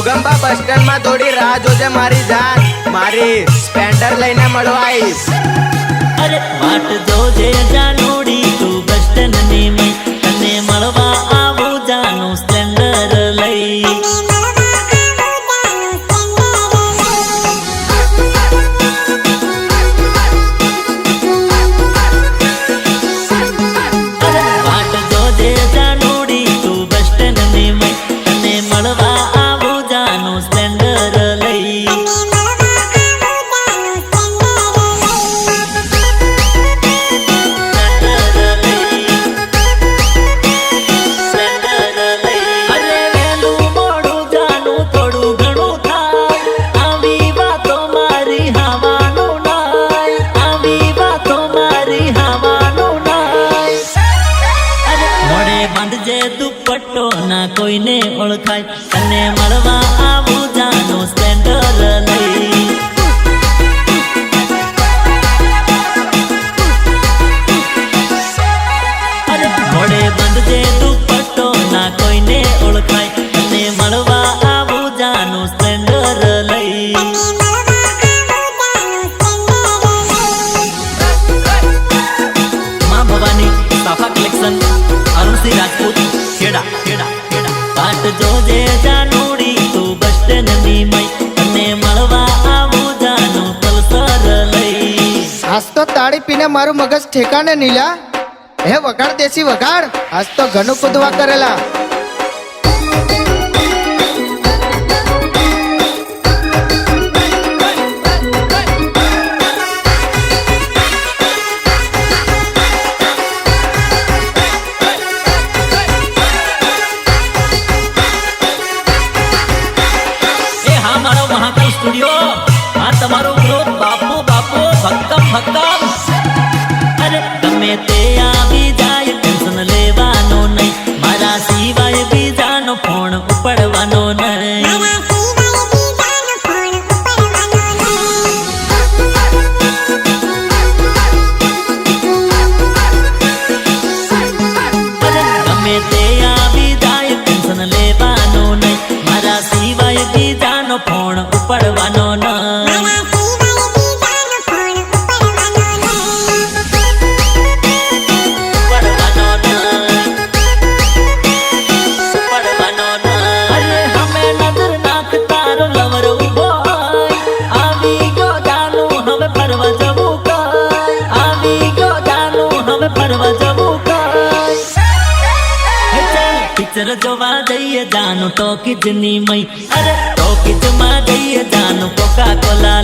Ghoghamba bus stand માં થોડી રાહ જોજે મારી જાન, મારી સ્પેન્ડર લઈને મળવા આવીશ. અરે વાટ જોજે જાનોડી તું બસ સ્ટેન્ડ ની મઈ, તને મળવા આવું જાનું સ્પ્લેન્ડર લઈ. વાટ જોજે જાનોડી તું બસ સ્ટેન્ડ ની મઈ, તને મળવા આવું જાનું સ્પ્લેન્ડર લઈ. દુપટ્ટો ના કોઈને ઓળખાય, તને મળવા આવું જાનું સ્પ્લેન્ડર લઈ. અરે મોડે બાંધજે દુપટ્ટો ના કોઈને ઓળખાય, તને મળવા આવું જાનું સ્પ્લેન્ડર લઈ. માં ભવાની સાફા કલેક્શન, અરુણસિંહ રાજપૂત, ખેડા ખેડા ખેડા. વાટ જોજે જાનોડી તું બસ સ્ટેન્ડ ની મઈ, તને મળવા આવું જાનું પલ્સર લઈ. આજ તો તાળી પીને મારું મગજ ઠેકાને નીલા. હે વગાડ દેશી વગાડ, આજ તો ઘણું કૂદવા કરેલા. સ્ટુડિયો આ તમારો ગ્રુપ બાપુ બાપુ ભક્કમ ભક્કમ. અરે ગમે તે આવી જાય ટેન્શન લેવાનો નહીં, મારા સિવાય બીજાનો ફોન ઉપાડવાનો નહીં. ગમે તે આવી જાય ટેન્શન લેવાનો નહીં, મારા સિવાય બીજાનો ફોન ઉપાડવાનો નહીં. પિક્ચર જોવા જઈએ જાનું ટોકીજ ની મઈ, અરે ટોકીજ માં જઈએ જાનું કોકા કોલા